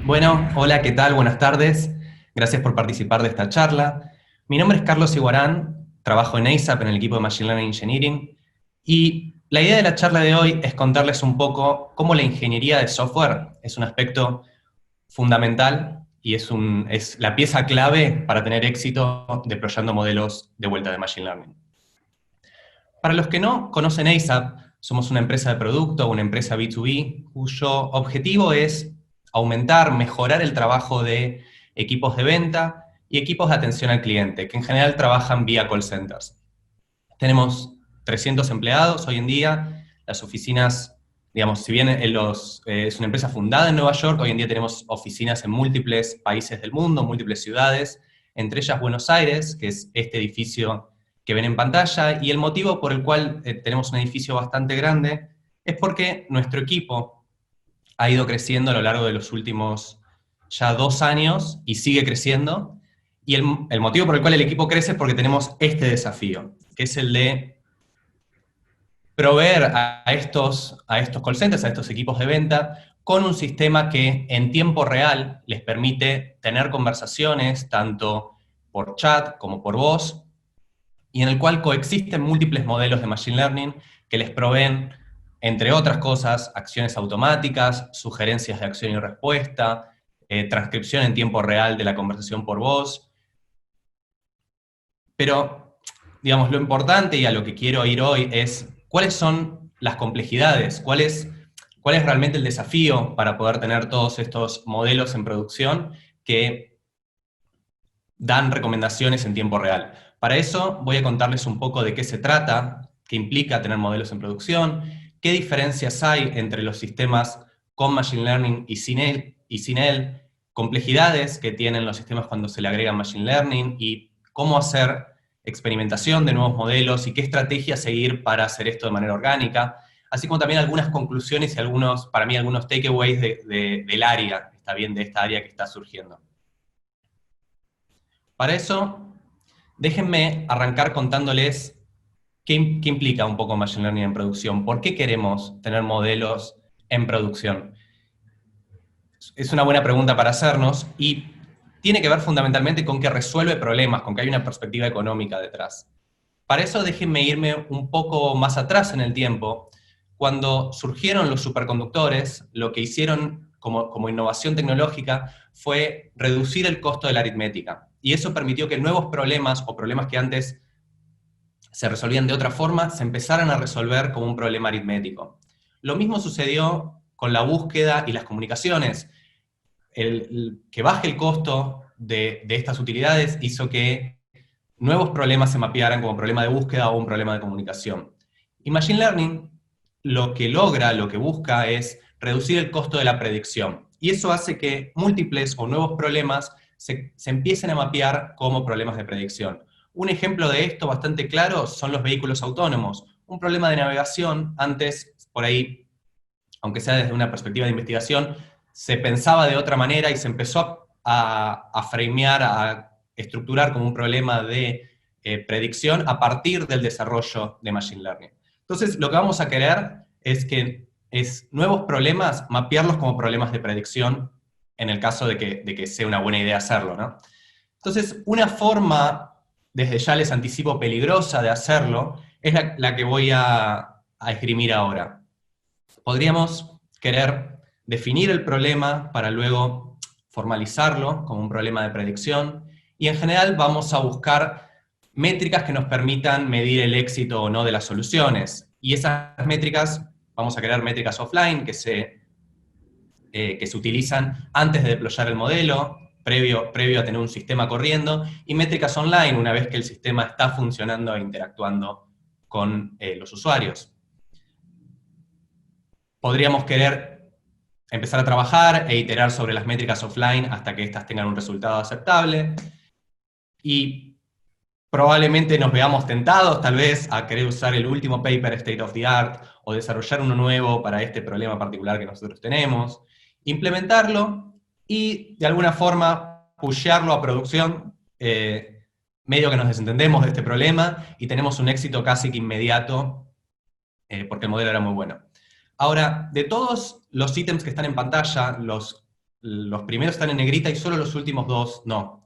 Bueno, hola, ¿qué tal? Buenas tardes. Gracias por participar de esta charla. Mi nombre es Carlos Iguarán, trabajo en ASAP en el equipo de Machine Learning Engineering, y la idea de la charla de hoy es contarles un poco cómo la ingeniería de software es un aspecto fundamental y es la pieza clave para tener éxito deployando modelos de vuelta de Machine Learning. Para los que no conocen ASAP, somos una empresa de producto, una empresa B2B, cuyo objetivo es aumentar, mejorar el trabajo de equipos de venta y equipos de atención al cliente, que en general trabajan vía call centers. Tenemos 300 empleados hoy en día, las oficinas, digamos, si bien es una empresa fundada en Nueva York, hoy en día tenemos oficinas en múltiples países del mundo, múltiples ciudades, entre ellas Buenos Aires, que es este edificio que ven en pantalla, y el motivo por el cual tenemos un edificio bastante grande es porque nuestro equipo ha ido creciendo a lo largo de los últimos ya 2 años y sigue creciendo, y el motivo por el cual el equipo crece es porque tenemos este desafío, que es el de proveer a estos call centers, a estos equipos de venta, con un sistema que en tiempo real les permite tener conversaciones tanto por chat como por voz, y en el cual coexisten múltiples modelos de Machine Learning que les proveen, entre otras cosas, acciones automáticas, sugerencias de acción y respuesta, transcripción en tiempo real de la conversación por voz. Pero, digamos, lo importante y a lo que quiero ir hoy es cuáles son las complejidades, cuál es realmente el desafío para poder tener todos estos modelos en producción que dan recomendaciones en tiempo real. Para eso voy a contarles un poco de qué se trata, qué implica tener modelos en producción, qué diferencias hay entre los sistemas con Machine Learning y sin él, complejidades que tienen los sistemas cuando se le agrega Machine Learning y cómo hacer experimentación de nuevos modelos y qué estrategia seguir para hacer esto de manera orgánica, así como también algunas conclusiones y para mí, algunos takeaways del área, está bien, de esta área que está surgiendo. Para eso, déjenme arrancar contándoles qué implica un poco Machine Learning en producción. ¿Por qué queremos tener modelos en producción? Es una buena pregunta para hacernos y tiene que ver fundamentalmente con que resuelve problemas, con que hay una perspectiva económica detrás. Para eso déjenme irme un poco más atrás en el tiempo. Cuando surgieron los superconductores, lo que hicieron como innovación tecnológica fue reducir el costo de la aritmética. Y eso permitió que nuevos problemas o problemas que antes se resolvían de otra forma se empezaran a resolver como un problema aritmético. Lo mismo sucedió con la búsqueda y las comunicaciones. Que baje el costo de estas utilidades hizo que nuevos problemas se mapearan como problema de búsqueda o un problema de comunicación. Y Machine Learning lo que logra, lo que busca es reducir el costo de la predicción. Y eso hace que múltiples o nuevos problemas se empiecen a mapear como problemas de predicción. Un ejemplo de esto bastante claro son los vehículos autónomos. Un problema de navegación, antes, por ahí, aunque sea desde una perspectiva de investigación, se pensaba de otra manera y se empezó a framear, a estructurar como un problema de predicción a partir del desarrollo de Machine Learning. Entonces, lo que vamos a querer es nuevos problemas, mapearlos como problemas de predicción en el caso de que sea una buena idea hacerlo, ¿no? Entonces, una forma, desde ya les anticipo, peligrosa de hacerlo, es la que voy a esgrimir ahora. Podríamos querer definir el problema para luego formalizarlo como un problema de predicción, y en general vamos a buscar métricas que nos permitan medir el éxito o no de las soluciones. Y esas métricas, vamos a crear métricas offline que se utilizan antes de deployar el modelo, previo a tener un sistema corriendo, y métricas online una vez que el sistema está funcionando e interactuando con los usuarios. Podríamos querer empezar a trabajar e iterar sobre las métricas offline hasta que éstas tengan un resultado aceptable, y probablemente nos veamos tentados tal vez a querer usar el último paper state of the art o desarrollar uno nuevo para este problema particular que nosotros tenemos, implementarlo y de alguna forma pushearlo a producción, medio que nos desentendemos de este problema y tenemos un éxito casi que inmediato porque el modelo era muy bueno. Ahora, de todos los ítems que están en pantalla, los los primeros están en negrita y solo los últimos dos no.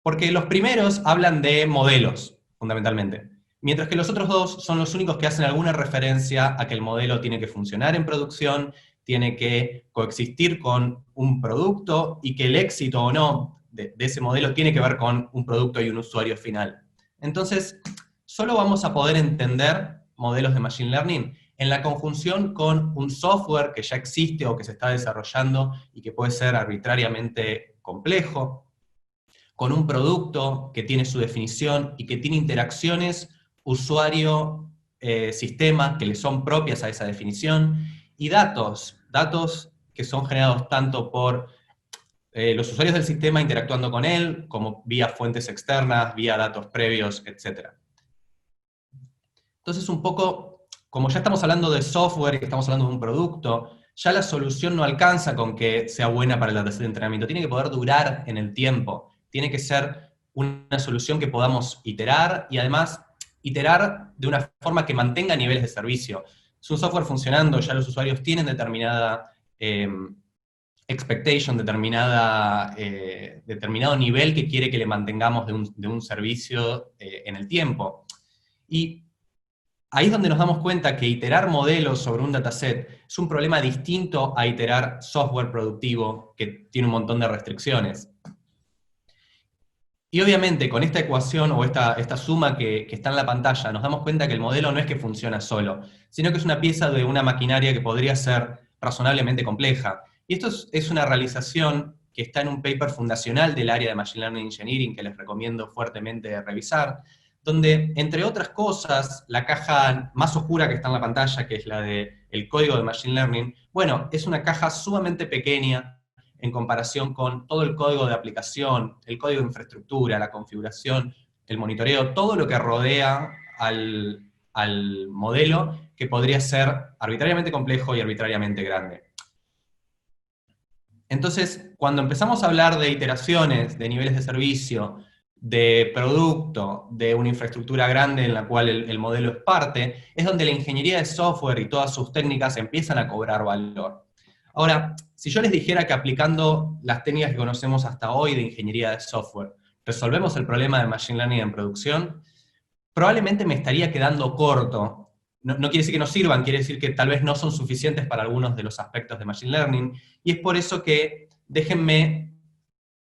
Porque los primeros hablan de modelos, fundamentalmente, mientras que los otros dos son los únicos que hacen alguna referencia a que el modelo tiene que funcionar en producción, tiene que coexistir con un producto, y que el éxito o no de ese modelo tiene que ver con un producto y un usuario final. Entonces, solo vamos a poder entender modelos de Machine Learning en la conjunción con un software que ya existe o que se está desarrollando y que puede ser arbitrariamente complejo, con un producto que tiene su definición y que tiene interacciones usuario-sistema que le son propias a esa definición, y datos que son generados tanto por los usuarios del sistema interactuando con él, como vía fuentes externas, vía datos previos, etc. Entonces, un poco, como ya estamos hablando de software y estamos hablando de un producto, ya la solución no alcanza con que sea buena para el dataset de entrenamiento, tiene que poder durar en el tiempo, tiene que ser una solución que podamos iterar, y además iterar de una forma que mantenga niveles de servicio. Es un software funcionando, ya los usuarios tienen determinada expectation, determinado nivel que quiere que le mantengamos de un servicio en el tiempo. Y ahí es donde nos damos cuenta que iterar modelos sobre un dataset es un problema distinto a iterar software productivo, que tiene un montón de restricciones. Y obviamente con esta ecuación o esta suma que está en la pantalla, nos damos cuenta que el modelo no es que funciona solo, sino que es una pieza de una maquinaria que podría ser razonablemente compleja. Y esto es una realización que está en un paper fundacional del área de Machine Learning Engineering, que les recomiendo fuertemente revisar, donde, entre otras cosas, la caja más oscura que está en la pantalla, que es la del código de Machine Learning, bueno, es una caja sumamente pequeña en comparación con todo el código de aplicación, el código de infraestructura, la configuración, el monitoreo, todo lo que rodea al modelo, que podría ser arbitrariamente complejo y arbitrariamente grande. Entonces, cuando empezamos a hablar de iteraciones, de niveles de servicio, de producto, de una infraestructura grande en la cual el modelo es parte, es donde la ingeniería de software y todas sus técnicas empiezan a cobrar valor. Ahora, si yo les dijera que aplicando las técnicas que conocemos hasta hoy de ingeniería de software, resolvemos el problema de Machine Learning en producción, probablemente me estaría quedando corto. No quiere decir que no sirvan, quiere decir que tal vez no son suficientes para algunos de los aspectos de Machine Learning, y es por eso que déjenme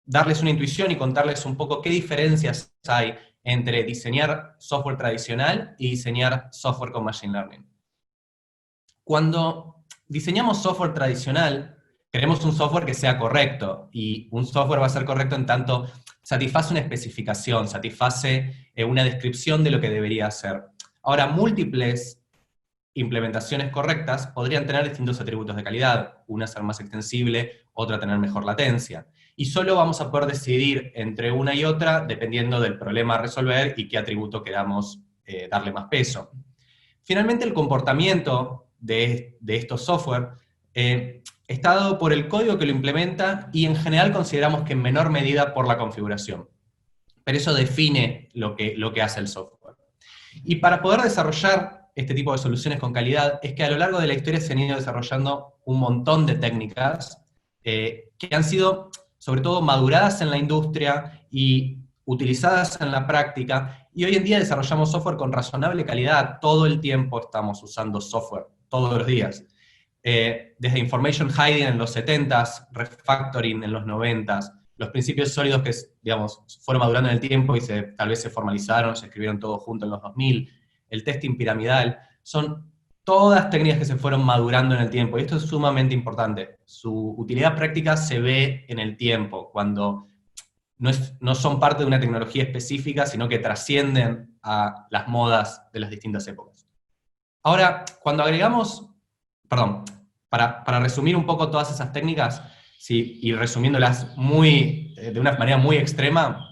darles una intuición y contarles un poco qué diferencias hay entre diseñar software tradicional y diseñar software con Machine Learning. Cuando diseñamos software tradicional, queremos un software que sea correcto, y un software va a ser correcto en tanto satisface una especificación, satisface una descripción de lo que debería hacer. Ahora, múltiples implementaciones correctas podrían tener distintos atributos de calidad, una ser más extensible, otra tener mejor latencia, y solo vamos a poder decidir entre una y otra dependiendo del problema a resolver y qué atributo queramos darle más peso. Finalmente, el comportamiento de estos software está dado por el código que lo implementa, y en general consideramos que en menor medida por la configuración. Pero eso define lo que hace el software. Y para poder desarrollar este tipo de soluciones con calidad, es que a lo largo de la historia se han ido desarrollando un montón de técnicas que han sido, sobre todo, maduradas en la industria y utilizadas en la práctica, y hoy en día desarrollamos software con razonable calidad. Todo el tiempo estamos usando software, todos los días. Desde information hiding en los 70s, refactoring en los 90s, los principios sólidos que, digamos, fueron madurando en el tiempo y tal vez se formalizaron, se escribieron todos juntos en los 2000, el testing piramidal, son todas técnicas que se fueron madurando en el tiempo, y esto es sumamente importante. Su utilidad práctica se ve en el tiempo, cuando no son parte de una tecnología específica, sino que trascienden a las modas de las distintas épocas. Ahora, cuando agregamos, para resumir un poco todas esas técnicas, ¿sí? Y resumiéndolas de una manera muy extrema,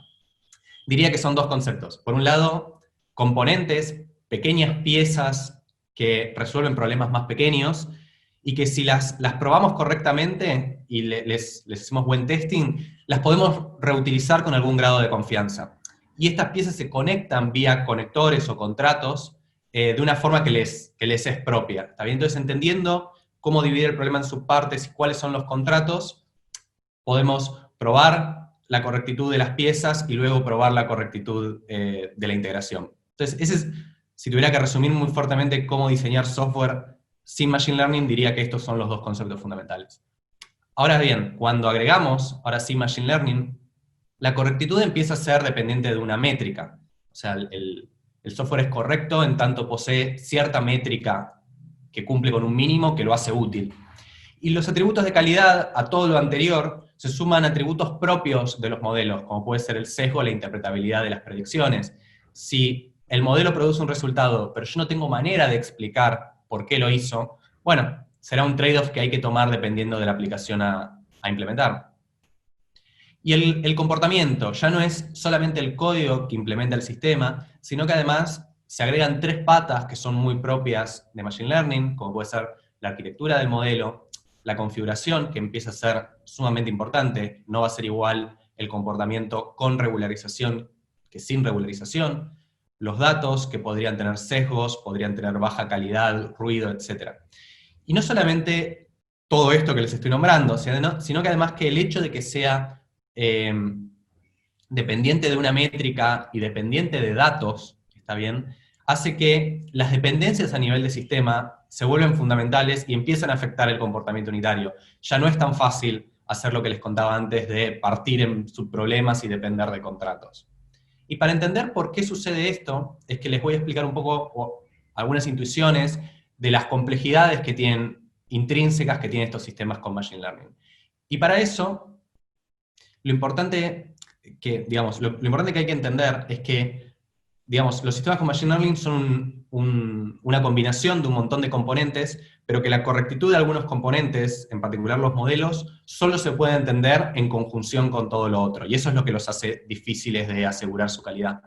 diría que son dos conceptos. Por un lado, componentes, pequeñas piezas que resuelven problemas más pequeños, y que si las probamos correctamente y les hacemos buen testing, las podemos reutilizar con algún grado de confianza. Y estas piezas se conectan vía conectores o contratos de una forma que les es propia. ¿Está bien? Entonces, entendiendo cómo dividir el problema en subpartes y cuáles son los contratos, podemos probar la correctitud de las piezas y luego probar la correctitud de la integración. Entonces, ese es, si tuviera que resumir muy fuertemente cómo diseñar software sin Machine Learning, diría que estos son los dos conceptos fundamentales. Ahora bien, cuando agregamos, ahora sí, Machine Learning, la correctitud empieza a ser dependiente de una métrica. O sea, el software es correcto en tanto posee cierta métrica que cumple con un mínimo que lo hace útil. Y los atributos de calidad, a todo lo anterior, se suman atributos propios de los modelos, como puede ser el sesgo, la interpretabilidad de las predicciones. Si el modelo produce un resultado, pero yo no tengo manera de explicar por qué lo hizo, bueno, será un trade-off que hay que tomar dependiendo de la aplicación a implementar. Y el comportamiento ya no es solamente el código que implementa el sistema, sino que además se agregan 3 patas que son muy propias de Machine Learning, como puede ser la arquitectura del modelo, la configuración, que empieza a ser sumamente importante, no va a ser igual el comportamiento con regularización que sin regularización, los datos que podrían tener sesgos, podrían tener baja calidad, ruido, etc. Y no solamente todo esto que les estoy nombrando, sino que además que el hecho de que sea dependiente de una métrica y dependiente de datos, ¿está bien?, hace que las dependencias a nivel de sistema se vuelven fundamentales y empiezan a afectar el comportamiento unitario. Ya no es tan fácil hacer lo que les contaba antes de partir en subproblemas y depender de contratos. Y para entender por qué sucede esto, es que les voy a explicar un poco algunas intuiciones de las complejidades que tienen, intrínsecas que tienen estos sistemas con Machine Learning. Y para eso, lo importante que hay que entender es que, digamos, los sistemas con Machine Learning son una combinación de un montón de componentes, pero que la correctitud de algunos componentes, en particular los modelos, solo se puede entender en conjunción con todo lo otro, y eso es lo que los hace difíciles de asegurar su calidad.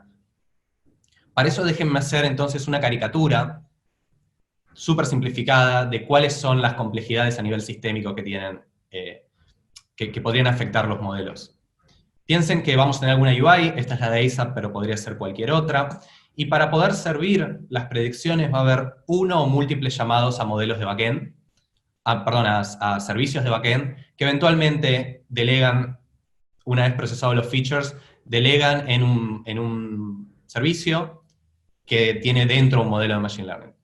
Para eso déjenme hacer entonces una caricatura súper simplificada de cuáles son las complejidades a nivel sistémico que tienen, que podrían afectar los modelos. Piensen que vamos a tener alguna UI, esta es la de ASAP, pero podría ser cualquier otra, y para poder servir las predicciones va a haber uno o múltiples llamados a modelos de backend, a servicios de backend, que eventualmente delegan, una vez procesados los features, delegan en un servicio que tiene dentro un modelo de Machine Learning.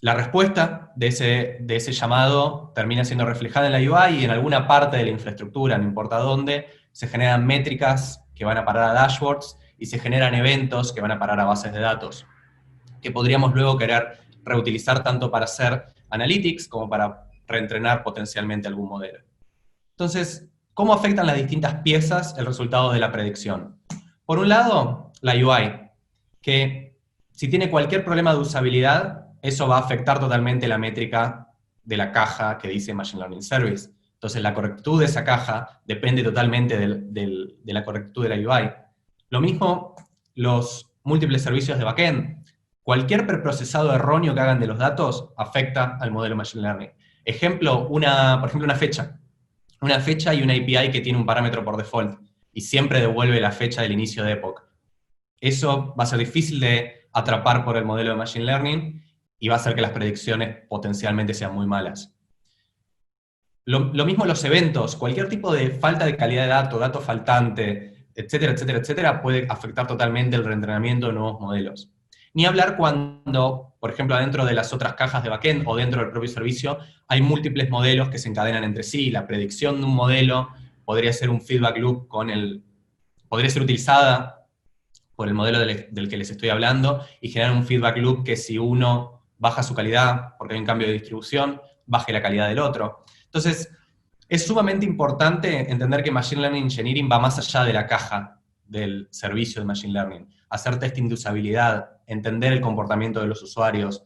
La respuesta de ese llamado termina siendo reflejada en la UI y en alguna parte de la infraestructura, no importa dónde, se generan métricas que van a parar a dashboards y se generan eventos que van a parar a bases de datos, que podríamos luego querer reutilizar tanto para hacer analytics como para reentrenar potencialmente algún modelo. Entonces, ¿cómo afectan las distintas piezas el resultado de la predicción? Por un lado, la UI, que si tiene cualquier problema de usabilidad, eso va a afectar totalmente la métrica de la caja que dice Machine Learning Service. Entonces la correctitud de esa caja depende totalmente de la correctitud de la UI. Lo mismo los múltiples servicios de backend. Cualquier preprocesado erróneo que hagan de los datos afecta al modelo Machine Learning. Ejemplo, por ejemplo, una fecha. Una fecha y una API que tiene un parámetro por default y siempre devuelve la fecha del inicio de epoch. Eso va a ser difícil de atrapar por el modelo de Machine Learning y va a hacer que las predicciones potencialmente sean muy malas. Lo mismo los eventos, cualquier tipo de falta de calidad de dato faltante, etcétera, etcétera, etcétera, puede afectar totalmente el reentrenamiento de nuevos modelos. Ni hablar cuando, por ejemplo, adentro de las otras cajas de backend o dentro del propio servicio, hay múltiples modelos que se encadenan entre sí. La predicción de un modelo podría ser un feedback loop podría ser utilizada por el modelo del que les estoy hablando y generar un feedback loop que si uno baja su calidad porque hay un cambio de distribución, baje la calidad del otro. Entonces, es sumamente importante entender que Machine Learning Engineering va más allá de la caja del servicio de Machine Learning. Hacer testing de usabilidad, entender el comportamiento de los usuarios,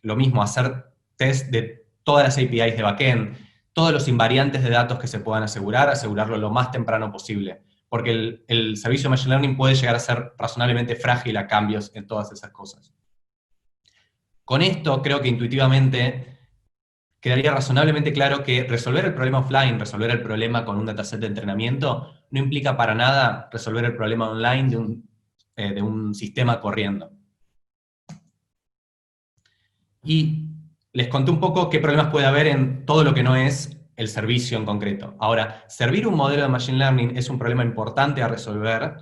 lo mismo, hacer test de todas las APIs de backend, todos los invariantes de datos que se puedan asegurarlo lo más temprano posible, porque el servicio de Machine Learning puede llegar a ser razonablemente frágil a cambios en todas esas cosas. Con esto creo que intuitivamente quedaría razonablemente claro que resolver el problema offline, resolver el problema con un dataset de entrenamiento, no implica para nada resolver el problema online de un sistema corriendo. Y les conté un poco qué problemas puede haber en todo lo que no es el servicio en concreto. Ahora, servir un modelo de Machine Learning es un problema importante a resolver,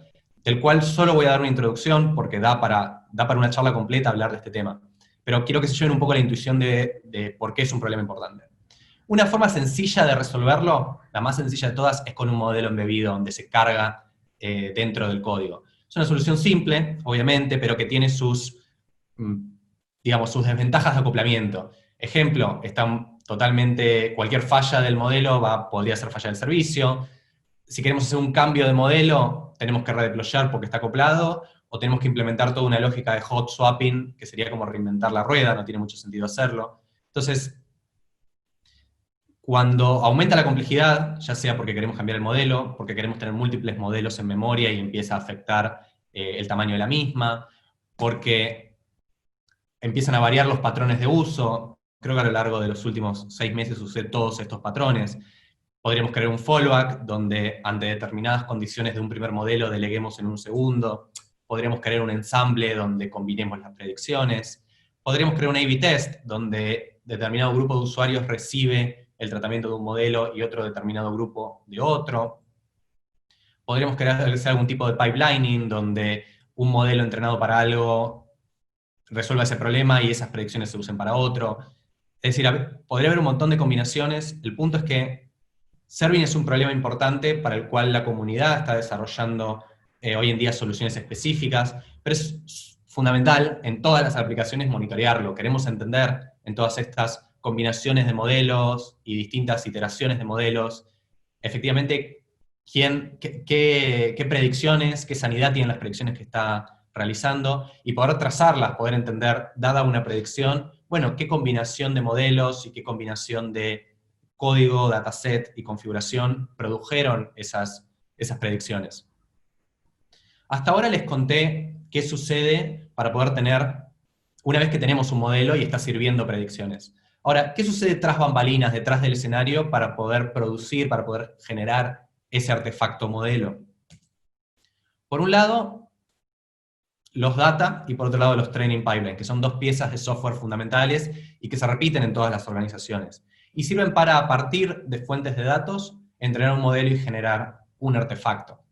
del cual solo voy a dar una introducción porque da para una charla completa hablar de este tema. Pero quiero que se lleven un poco la intuición de por qué es un problema importante. Una forma sencilla de resolverlo, la más sencilla de todas, es con un modelo embebido donde se carga dentro del código. Es una solución simple, obviamente, pero que tiene sus, digamos, sus desventajas de acoplamiento. Ejemplo, cualquier falla del modelo podría ser falla del servicio. Si queremos hacer un cambio de modelo, tenemos que redeployar porque está acoplado, o tenemos que implementar toda una lógica de hot swapping, que sería como reinventar la rueda, no tiene mucho sentido hacerlo. Entonces, cuando aumenta la complejidad, ya sea porque queremos cambiar el modelo, porque queremos tener múltiples modelos en memoria y empieza a afectar el tamaño de la misma, porque empiezan a variar los patrones de uso, creo que a lo largo de los últimos 6 meses usé todos estos patrones. Podríamos crear un fallback, donde ante determinadas condiciones de un primer modelo deleguemos en un segundo. Podríamos crear un ensamble donde combinemos las predicciones. Podríamos crear un A/B test, donde determinado grupo de usuarios recibe el tratamiento de un modelo y otro determinado grupo de otro. Podríamos crear algún tipo de pipelining, donde un modelo entrenado para algo resuelva ese problema y esas predicciones se usen para otro. Es decir, podría haber un montón de combinaciones. El punto es que Serving es un problema importante para el cual la comunidad está desarrollando hoy en día soluciones específicas, pero es fundamental en todas las aplicaciones monitorearlo. Queremos entender en todas estas combinaciones de modelos y distintas iteraciones de modelos, efectivamente, qué predicciones, qué sanidad tienen las predicciones que está realizando, y poder trazarlas, poder entender, dada una predicción, bueno, qué combinación de modelos y qué combinación de código, dataset y configuración produjeron esas predicciones. Hasta ahora les conté qué sucede para poder tener, una vez que tenemos un modelo y está sirviendo predicciones. Ahora, ¿qué sucede tras bambalinas, detrás del escenario, para poder producir, para poder generar ese artefacto modelo? Por un lado, los data, y por otro lado los training pipeline, que son dos piezas de software fundamentales y que se repiten en todas las organizaciones. Y sirven para, a partir de fuentes de datos, entrenar un modelo y generar un artefacto.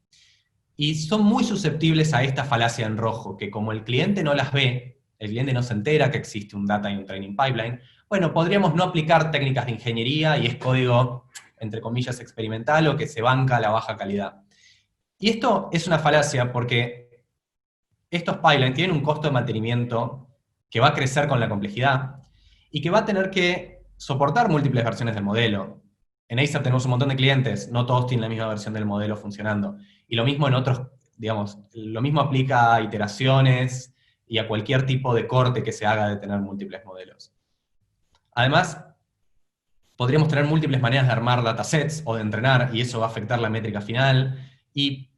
Y son muy susceptibles a esta falacia en rojo, que como el cliente no las ve, el cliente no se entera que existe un data y un training pipeline, bueno, podríamos no aplicar técnicas de ingeniería y es código, entre comillas, experimental o que se banca a la baja calidad. Y esto es una falacia porque estos pipelines tienen un costo de mantenimiento que va a crecer con la complejidad y que va a tener que soportar múltiples versiones del modelo. En Acer tenemos un montón de clientes, no todos tienen la misma versión del modelo funcionando. Y lo mismo en otros, digamos, lo mismo aplica a iteraciones y a cualquier tipo de corte que se haga de tener múltiples modelos. Además, podríamos tener múltiples maneras de armar datasets o de entrenar, y eso va a afectar la métrica final. Y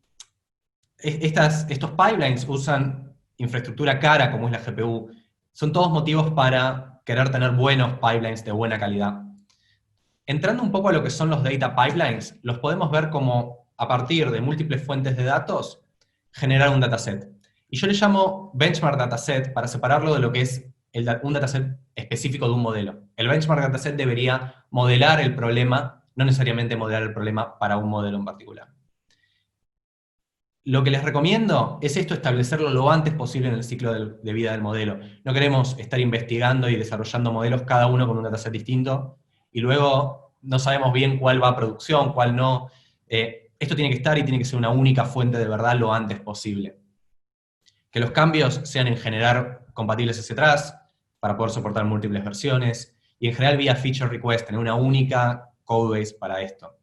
estos pipelines usan infraestructura cara, como es la GPU. Son todos motivos para querer tener buenos pipelines de buena calidad. Entrando un poco a lo que son los data pipelines, los podemos ver como, a partir de múltiples fuentes de datos, generar un dataset. Y yo le llamo benchmark dataset para separarlo de lo que es un dataset específico de un modelo. El benchmark dataset debería modelar el problema, no necesariamente modelar el problema para un modelo en particular. Lo que les recomiendo es establecerlo lo antes posible en el ciclo de vida del modelo. No queremos estar investigando y desarrollando modelos cada uno con un dataset distinto, y luego no sabemos bien cuál va a producción, cuál no. Esto tiene que estar y tiene que ser una única fuente de verdad lo antes posible. Que los cambios sean en general compatibles hacia atrás, para poder soportar múltiples versiones, y en general vía feature request, tener una única codebase para esto.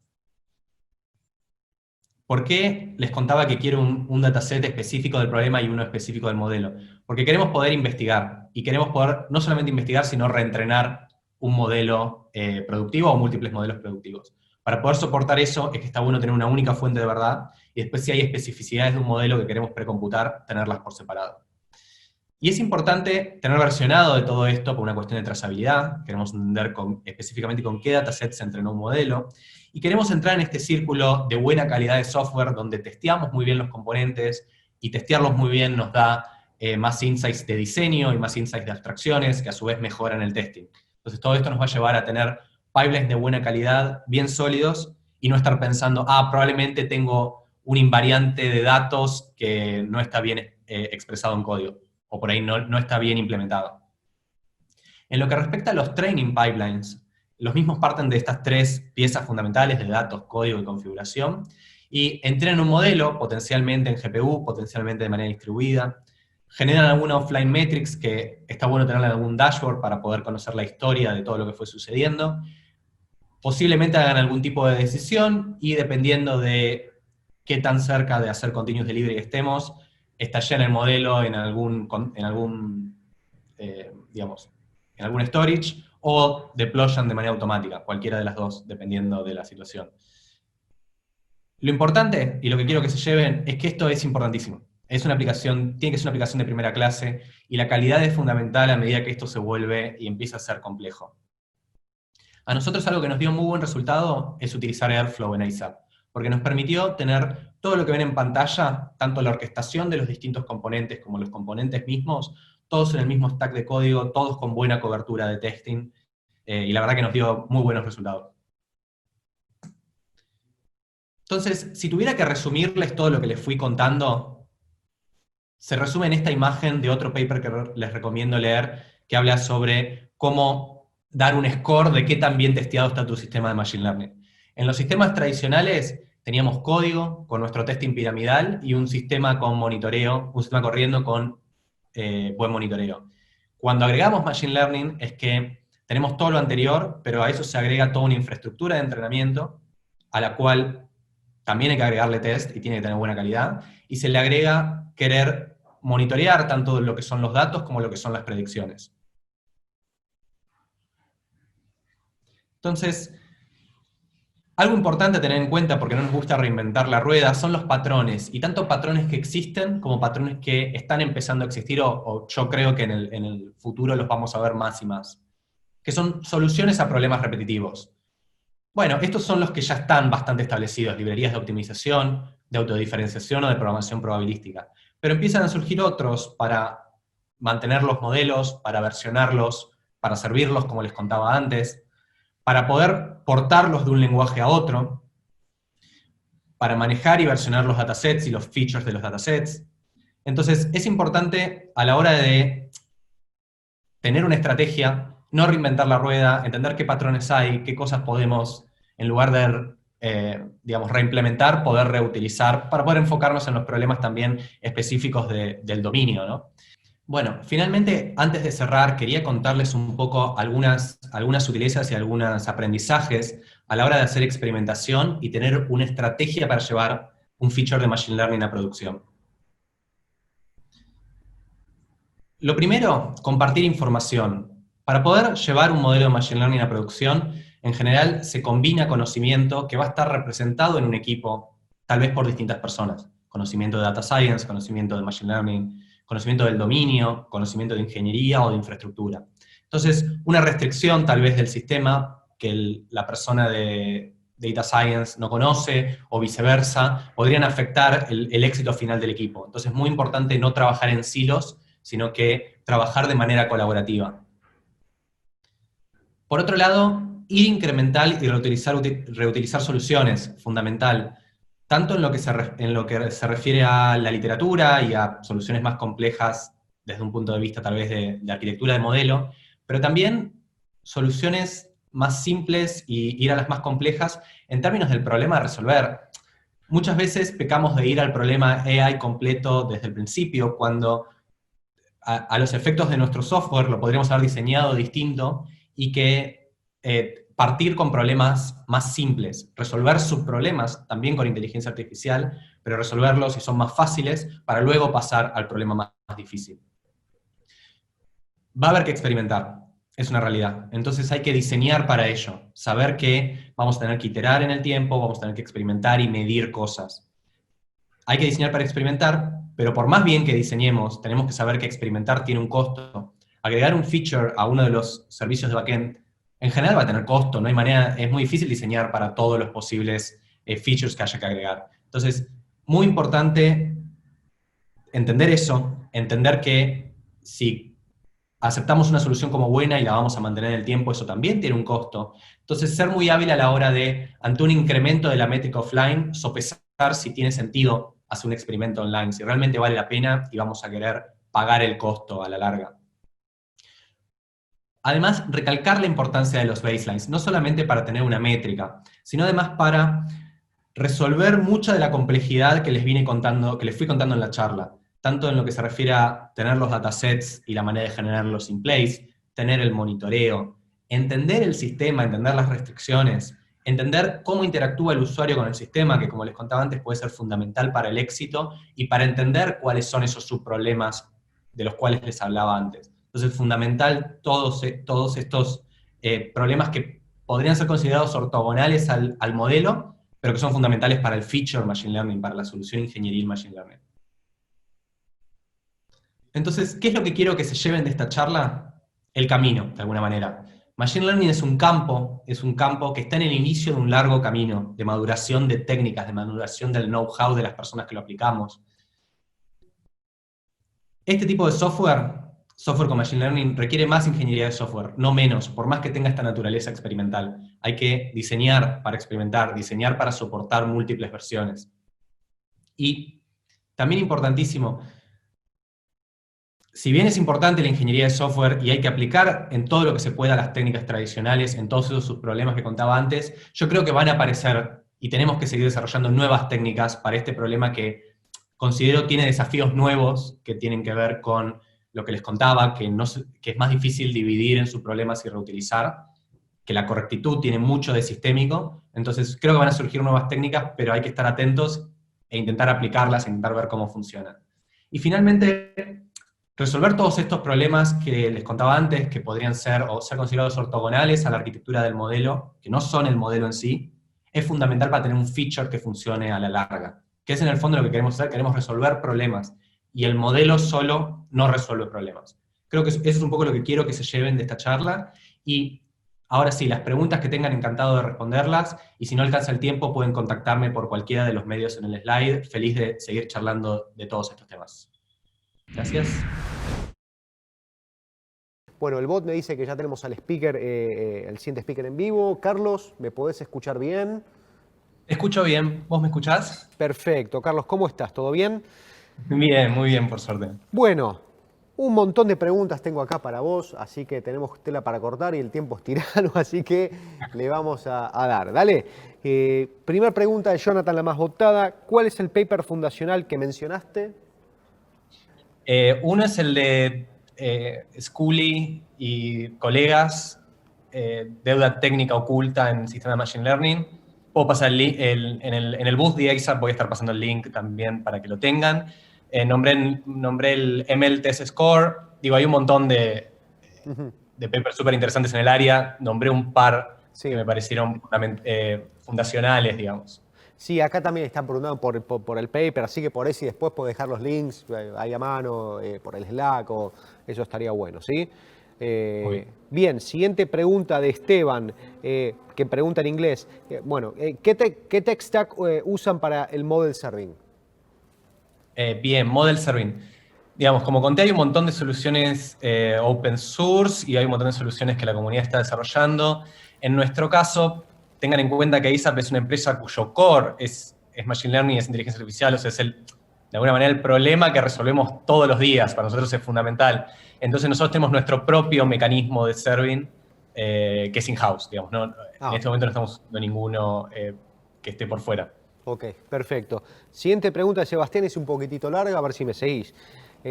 ¿Por qué les contaba que quiero un dataset específico del problema y uno específico del modelo? Porque queremos poder investigar, y queremos poder no solamente investigar, sino reentrenar un modelo productivo o múltiples modelos productivos. Para poder soportar eso es que está bueno tener una única fuente de verdad, y después si hay especificidades de un modelo que queremos precomputar, tenerlas por separado. Y es importante tener versionado de todo esto por una cuestión de trazabilidad. Queremos entender específicamente con qué dataset se entrenó un modelo, y queremos entrar en este círculo de buena calidad de software donde testeamos muy bien los componentes, y testearlos muy bien nos da más insights de diseño y más insights de abstracciones que a su vez mejoran el testing. Entonces todo esto nos va a llevar a tener pipelines de buena calidad, bien sólidos, y no estar pensando, probablemente tengo un invariante de datos que no está bien expresado en código, o por ahí no está bien implementado. En lo que respecta a los training pipelines, los mismos parten de estas tres piezas fundamentales de datos, código y configuración, y entrenan un modelo, potencialmente en GPU, potencialmente de manera distribuida, generan alguna offline metrics que está bueno tenerla en algún dashboard para poder conocer la historia de todo lo que fue sucediendo, posiblemente hagan algún tipo de decisión, y dependiendo de qué tan cerca de hacer continuous delivery estemos, estallen el modelo en algún digamos, en algún storage, o deployan de manera automática, cualquiera de las dos, dependiendo de la situación. Lo importante, y lo que quiero que se lleven, es que esto es importantísimo. Es una aplicación, tiene que ser una aplicación de primera clase, y la calidad es fundamental a medida que esto se vuelve y empieza a ser complejo. A nosotros algo que nos dio muy buen resultado es utilizar Airflow en ASAP, porque nos permitió tener todo lo que ven en pantalla, tanto la orquestación de los distintos componentes como los componentes mismos, todos en el mismo stack de código, todos con buena cobertura de testing, y la verdad que nos dio muy buenos resultados. Entonces, si tuviera que resumirles todo lo que les fui contando, se resume en esta imagen de otro paper que les recomiendo leer, que habla sobre cómo dar un score de qué tan bien testeado está tu sistema de Machine Learning. En los sistemas tradicionales teníamos código con nuestro testing piramidal y un sistema con monitoreo, un sistema corriendo con buen monitoreo. Cuando agregamos Machine Learning es que tenemos todo lo anterior, pero a eso se agrega toda una infraestructura de entrenamiento, a la cual también hay que agregarle test y tiene que tener buena calidad, y se le agrega querer monitorear tanto lo que son los datos como lo que son las predicciones. Entonces, algo importante a tener en cuenta, porque no nos gusta reinventar la rueda, son los patrones, y tanto patrones que existen como patrones que están empezando a existir, o yo creo que en el futuro los vamos a ver más y más, que son soluciones a problemas repetitivos. Bueno, estos son los que ya están bastante establecidos, librerías de optimización, de autodiferenciación o de programación probabilística. Pero empiezan a surgir otros para mantener los modelos, para versionarlos, para servirlos, como les contaba antes, para poder portarlos de un lenguaje a otro, para manejar y versionar los datasets y los features de los datasets. Entonces, es importante a la hora de tener una estrategia, no reinventar la rueda, entender qué patrones hay, qué cosas podemos, en lugar de, digamos, reimplementar, poder reutilizar, para poder enfocarnos en los problemas también específicos del dominio, ¿no? Bueno, finalmente, antes de cerrar, quería contarles un poco algunas sutilezas y algunos aprendizajes a la hora de hacer experimentación y tener una estrategia para llevar un feature de Machine Learning a producción. Lo primero, compartir información. Para poder llevar un modelo de Machine Learning a producción, en general se combina conocimiento que va a estar representado en un equipo, tal vez por distintas personas. Conocimiento de Data Science, conocimiento de Machine Learning, conocimiento del dominio, conocimiento de ingeniería o de infraestructura. Entonces, una restricción tal vez del sistema que la persona de Data Science no conoce, o viceversa, podrían afectar el éxito final del equipo. Entonces, es muy importante no trabajar en silos, sino que trabajar de manera colaborativa. Por otro lado, ir incremental y reutilizar soluciones, fundamental, tanto en lo que se refiere a la literatura y a soluciones más complejas desde un punto de vista tal vez de arquitectura de modelo, pero también soluciones más simples y ir a las más complejas en términos del problema a resolver. Muchas veces pecamos de ir al problema AI completo desde el principio, cuando a los efectos de nuestro software lo podríamos haber diseñado distinto, y que partir con problemas más simples, resolver subproblemas también con inteligencia artificial, pero resolverlos si son más fáciles para luego pasar al problema más difícil. Va a haber que experimentar, es una realidad. Entonces hay que diseñar para ello, saber que vamos a tener que iterar en el tiempo, vamos a tener que experimentar y medir cosas. Hay que diseñar para experimentar, pero por más bien que diseñemos, tenemos que saber que experimentar tiene un costo. Agregar un feature a uno de los servicios de backend, en general va a tener costo, no hay manera, es muy difícil diseñar para todos los posibles features que haya que agregar. Entonces, muy importante entender eso, entender que si aceptamos una solución como buena y la vamos a mantener en el tiempo, eso también tiene un costo. Entonces, ser muy hábil a la hora de, ante un incremento de la métrica offline, sopesar si tiene sentido hacer un experimento online, si realmente vale la pena y vamos a querer pagar el costo a la larga. Además, recalcar la importancia de los baselines, no solamente para tener una métrica, sino además para resolver mucha de la complejidad que les vine contando, que les fui contando en la charla, tanto en lo que se refiere a tener los datasets y la manera de generarlos in place, tener el monitoreo, entender el sistema, entender las restricciones, entender cómo interactúa el usuario con el sistema, que como les contaba antes puede ser fundamental para el éxito, y para entender cuáles son esos subproblemas de los cuales les hablaba antes. Entonces, fundamental todos estos problemas que podrían ser considerados ortogonales al modelo, pero que son fundamentales para el feature Machine Learning, para la solución ingenieril Machine Learning. Entonces, ¿qué es lo que quiero que se lleven de esta charla? El camino, de alguna manera. Machine Learning es un campo que está en el inicio de un largo camino de maduración de técnicas, de maduración del know-how de las personas que lo aplicamos. Este tipo de software con Machine Learning, requiere más ingeniería de software, no menos, por más que tenga esta naturaleza experimental. Hay que diseñar para experimentar, diseñar para soportar múltiples versiones. Y también importantísimo, si bien es importante la ingeniería de software y hay que aplicar en todo lo que se pueda las técnicas tradicionales, en todos esos sus problemas que contaba antes, yo creo que van a aparecer y tenemos que seguir desarrollando nuevas técnicas para este problema que considero tiene desafíos nuevos que tienen que ver con lo que les contaba, que es más difícil dividir en subproblemas y reutilizar, que la correctitud tiene mucho de sistémico, entonces creo que van a surgir nuevas técnicas, pero hay que estar atentos e intentar aplicarlas, e intentar ver cómo funcionan. Y finalmente, resolver todos estos problemas que les contaba antes, que podrían ser o ser considerados ortogonales a la arquitectura del modelo, que no son el modelo en sí, es fundamental para tener un feature que funcione a la larga, que es en el fondo lo que queremos hacer, queremos resolver problemas, y el modelo solo no resuelve problemas. Creo que eso es un poco lo que quiero que se lleven de esta charla, y ahora sí, las preguntas que tengan, encantado de responderlas, y si no alcanza el tiempo pueden contactarme por cualquiera de los medios en el slide, feliz de seguir charlando de todos estos temas. Gracias. Bueno, el bot me dice que ya tenemos al speaker, el siguiente speaker en vivo. Carlos, ¿me podés escuchar bien? Te escucho bien. ¿Vos me escuchás? Perfecto. Carlos, ¿cómo estás? ¿Todo bien? Bien, muy bien, por suerte. Bueno, un montón de preguntas tengo acá para vos, así que tenemos tela para cortar y el tiempo es tirano, así que le vamos a dar. Dale. Primera pregunta de Jonathan, la más votada. ¿Cuál es el paper fundacional que mencionaste? Uno es el de Schooley y colegas, deuda técnica oculta en sistema de Machine Learning. Puedo pasar en el booth de ASAP, voy a estar pasando el link también para que lo tengan. Nombré el ML Test Score. Digo, hay un montón de papers súper interesantes en el área. Nombré un par que me parecieron fundacionales, digamos. Sí, acá también están preguntando por el paper, así que por eso y después puedo dejar los links ahí a mano, por el Slack, o eso estaría bueno, ¿sí? Bien, siguiente pregunta de Esteban, que pregunta en inglés. ¿Qué tech stack usan para el model serving? Bien, model serving. Digamos, como conté, hay un montón de soluciones open source y hay un montón de soluciones que la comunidad está desarrollando. En nuestro caso, tengan en cuenta que ISAP es una empresa cuyo core es Machine Learning y es inteligencia artificial, o sea, es de alguna manera el problema que resolvemos todos los días, para nosotros es fundamental. Entonces nosotros tenemos nuestro propio mecanismo de serving que es in-house, digamos. En este momento no estamos usando ninguno que esté por fuera. Ok, perfecto. Siguiente pregunta de Sebastián, es un poquitito larga, a ver si me seguís.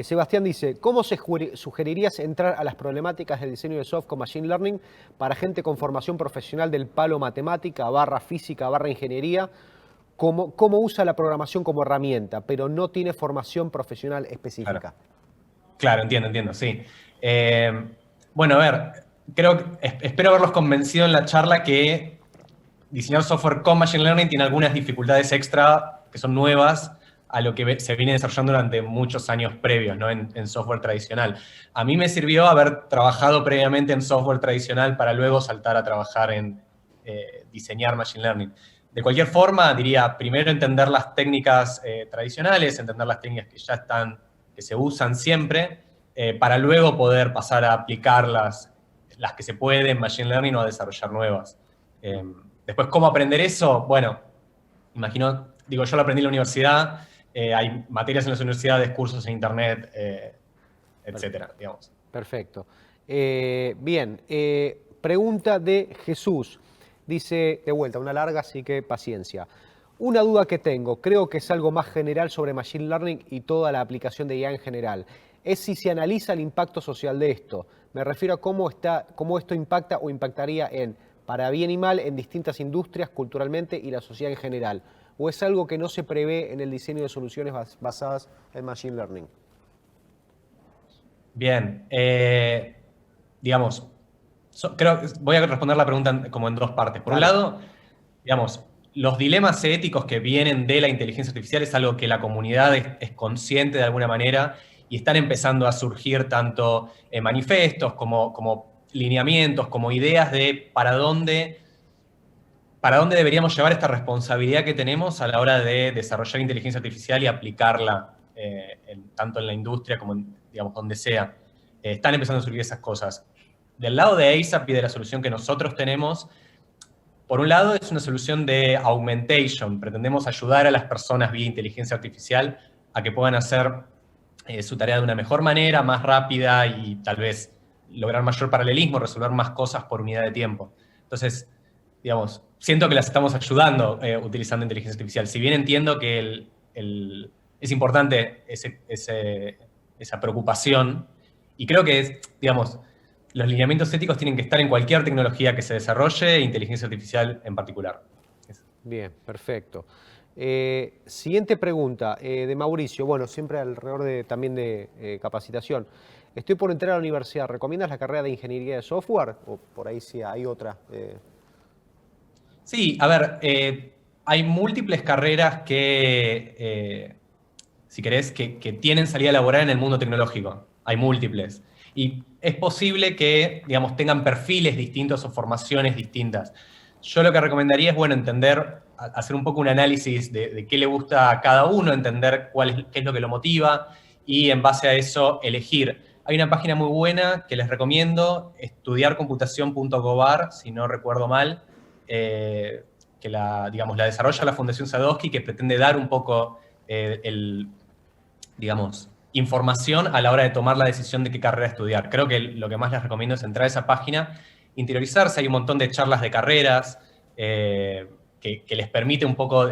Sebastián dice, ¿cómo sugerirías entrar a las problemáticas del diseño de software con Machine Learning para gente con formación profesional del palo matemática, física, ingeniería? ¿Cómo usa la programación como herramienta, pero no tiene formación profesional específica? Claro, entiendo, sí. Bueno, a ver, espero haberlos convencido en la charla que diseñar software con Machine Learning tiene algunas dificultades extra que son nuevas a lo que se viene desarrollando durante muchos años previos, ¿no? en software tradicional. A mí me sirvió haber trabajado previamente en software tradicional para luego saltar a trabajar en diseñar Machine Learning. De cualquier forma, diría, primero entender las técnicas tradicionales, entender las técnicas que ya están, que se usan siempre, para luego poder pasar a aplicar las que se pueden en Machine Learning o a desarrollar nuevas. Después, ¿cómo aprender eso? Bueno, imagino, digo, yo lo aprendí en la universidad, hay materias en las universidades, cursos en internet, etcétera, digamos. Perfecto. Bien, pregunta de Jesús. Dice, de vuelta, una larga, así que paciencia. Una duda que tengo, creo que es algo más general sobre Machine Learning y toda la aplicación de IA en general, es si se analiza el impacto social de esto. Me refiero a cómo esto impacta o impactaría para bien y mal, en distintas industrias, culturalmente y la sociedad en general. ¿O es algo que no se prevé en el diseño de soluciones basadas en Machine Learning? Bien, digamos, voy a responder la pregunta como en dos partes. Por un lado, digamos, los dilemas éticos que vienen de la inteligencia artificial es algo que la comunidad es consciente de alguna manera y están empezando a surgir tanto manifestos como lineamientos, como ideas de para dónde deberíamos llevar esta responsabilidad que tenemos a la hora de desarrollar inteligencia artificial y aplicarla tanto en la industria como en, digamos, donde sea. Están empezando a surgir esas cosas. Del lado de ASAP y de la solución que nosotros tenemos, por un lado es una solución de augmentation. Pretendemos ayudar a las personas vía inteligencia artificial a que puedan hacer su tarea de una mejor manera, más rápida y tal vez lograr mayor paralelismo, resolver más cosas por unidad de tiempo. Entonces, digamos, siento que las estamos ayudando utilizando inteligencia artificial. Si bien entiendo que es importante esa preocupación, y creo que, digamos, los lineamientos éticos tienen que estar en cualquier tecnología que se desarrolle, inteligencia artificial en particular. Bien, perfecto. Siguiente pregunta de Mauricio, bueno, siempre alrededor también de capacitación. Estoy por entrar a la universidad, ¿recomiendas la carrera de ingeniería de software? O por ahí sí hay otra. Sí, a ver, hay múltiples carreras que, si querés, que tienen salida laboral en el mundo tecnológico. Hay múltiples. Y es posible que, digamos, tengan perfiles distintos o formaciones distintas. Yo lo que recomendaría es, bueno, hacer un poco un análisis de qué le gusta a cada uno, entender qué es lo que lo motiva y en base a eso elegir. Hay una página muy buena que les recomiendo, estudiarcomputación.gobar, si no recuerdo mal, que la desarrolla la Fundación Sadowski, que pretende dar un poco digamos, información a la hora de tomar la decisión de qué carrera estudiar. Creo que lo que más les recomiendo es entrar a esa página, interiorizarse. Hay un montón de charlas de carreras que les permite un poco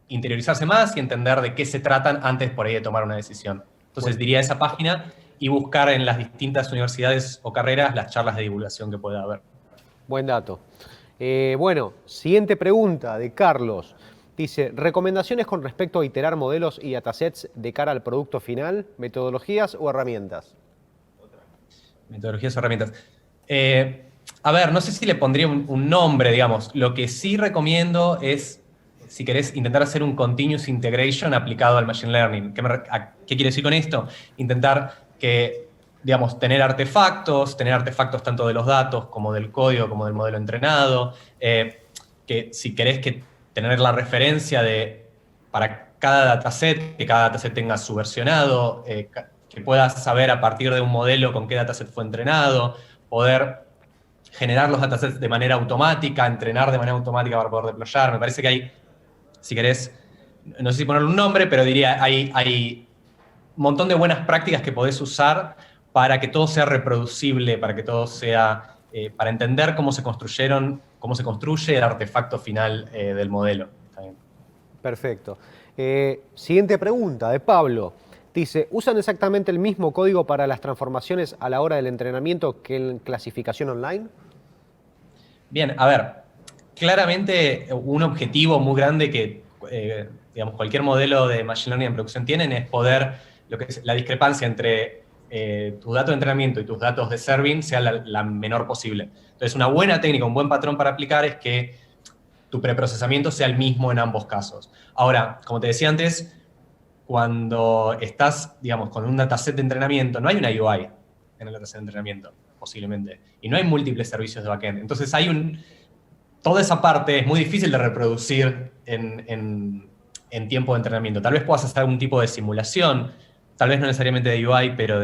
interiorizarse más y entender de qué se tratan antes por ahí de tomar una decisión. Entonces diría esa página y buscar en las distintas universidades o carreras las charlas de divulgación que pueda haber. Buen dato. Bueno, siguiente pregunta de Carlos. Dice, recomendaciones con respecto a iterar modelos y datasets de cara al producto final, metodologías o herramientas. Metodologías o herramientas. A ver, no sé si le pondría un nombre, digamos. Lo que sí recomiendo es, si querés, intentar hacer un continuous integration aplicado al machine learning. ¿Qué quiere decir con esto? Intentar que, digamos, tener artefactos tanto de los datos como del código, como del modelo entrenado, que si querés tener la referencia para cada dataset, que cada dataset tenga su versionado, que puedas saber a partir de un modelo con qué dataset fue entrenado, poder generar los datasets de manera automática, entrenar de manera automática para poder deployar. Me parece que hay, si querés, no sé si ponerle un nombre, pero diría, hay un montón de buenas prácticas que podés usar para que todo sea reproducible, para que todo sea, para entender cómo se construye el artefacto final del modelo. ¿Está bien? Perfecto. Siguiente pregunta de Pablo. Dice, ¿usan exactamente el mismo código para las transformaciones a la hora del entrenamiento que en clasificación online? Bien, a ver, claramente un objetivo muy grande que digamos, cualquier modelo de Machine Learning en producción tienen es poder, lo que es la discrepancia entre tus datos de entrenamiento y tus datos de serving sea la menor posible. Entonces, una buena técnica, un buen patrón para aplicar es que tu preprocesamiento sea el mismo en ambos casos. Ahora, como te decía antes, cuando estás, digamos, con un dataset de entrenamiento, no hay una UI en el dataset de entrenamiento, posiblemente, y no hay múltiples servicios de backend. Entonces, toda esa parte es muy difícil de reproducir en tiempo de entrenamiento. Tal vez puedas hacer algún tipo de simulación, tal vez no necesariamente de UI, pero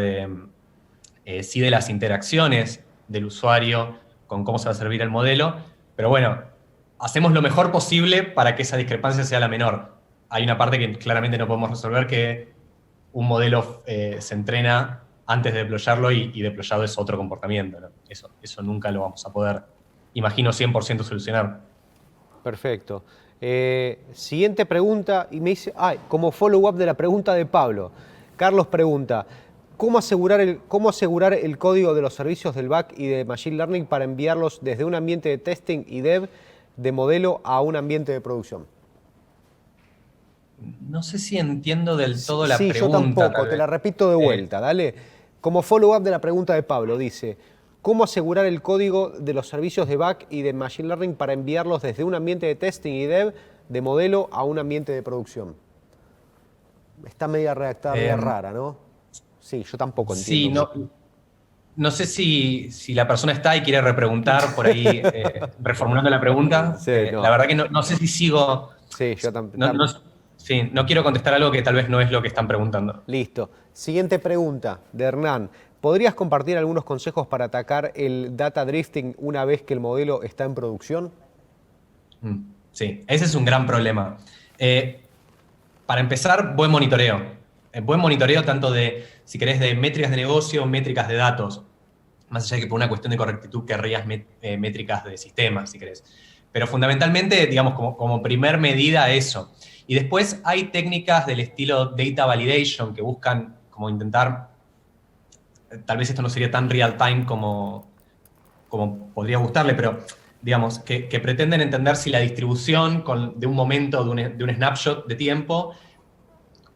sí de las interacciones del usuario con cómo se va a servir el modelo. Pero bueno, hacemos lo mejor posible para que esa discrepancia sea la menor. Hay una parte que claramente no podemos resolver, que un modelo se entrena antes de deployarlo y deployado es otro comportamiento, ¿no? Eso nunca lo vamos a poder, imagino, 100% solucionar. Perfecto. Siguiente pregunta, y me dice, como follow-up de la pregunta de Pablo, Carlos pregunta, ¿cómo asegurar el código de los servicios del back y de Machine Learning para enviarlos desde un ambiente de testing y dev de modelo a un ambiente de producción? No sé si entiendo del todo la Sí, yo pregunta. tampoco, te la repito de vuelta, dale. Como follow-up de la pregunta de Pablo, dice, ¿cómo asegurar el código de los servicios de back y de Machine Learning para enviarlos desde un ambiente de testing y dev de modelo a un ambiente de producción? Está media redactada, media rara, ¿no? Sí, yo tampoco entiendo. Sí, no sé si la persona está y quiere repreguntar por ahí, reformulando la pregunta. Sí, no. La verdad que no sé si sigo. Sí, yo tampoco. Sí, no quiero contestar algo que tal vez no es lo que están preguntando. Listo. Siguiente pregunta de Hernán. ¿Podrías compartir algunos consejos para atacar el data drifting una vez que el modelo está en producción? Sí, ese es un gran problema. Para empezar, buen monitoreo. Buen monitoreo tanto de, si querés, de métricas de negocio, métricas de datos. Más allá de que por una cuestión de correctitud querrías métricas de sistemas, si querés. Pero fundamentalmente, digamos, como primer medida, eso. Y después hay técnicas del estilo data validation que buscan como intentar, tal vez esto no sería tan real time como podría gustarle, pero digamos, que pretenden entender si la distribución de un momento, de un snapshot de tiempo,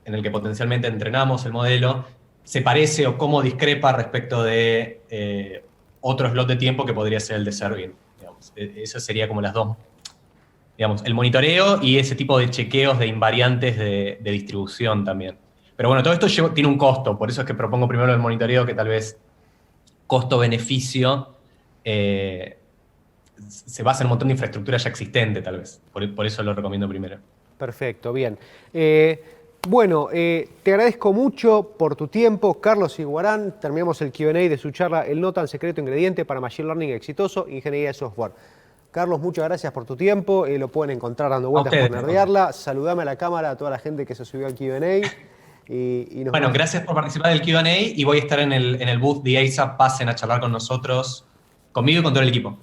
en el que potencialmente entrenamos el modelo, se parece o cómo discrepa respecto de otro slot de tiempo que podría ser el de serving. Digamos. Eso sería como las dos. Digamos, el monitoreo y ese tipo de chequeos de invariantes de distribución también. Pero bueno, todo esto tiene un costo, por eso es que propongo primero el monitoreo, que tal vez costo-beneficio se basa en un montón de infraestructura ya existente, tal vez. Por eso lo recomiendo primero. Perfecto, bien. Te agradezco mucho por tu tiempo, Carlos Iguarán. Terminamos el Q&A de su charla El no tan secreto ingrediente para Machine Learning exitoso, Ingeniería de Software. Carlos, muchas gracias por tu tiempo. Lo pueden encontrar dando vueltas por Nerdearla. Saludame a la cámara, a toda la gente que se subió al Q&A. Bueno, gracias por participar del Q&A y voy a estar en el booth de ASAP. Pasen a charlar con nosotros, conmigo y con todo el equipo.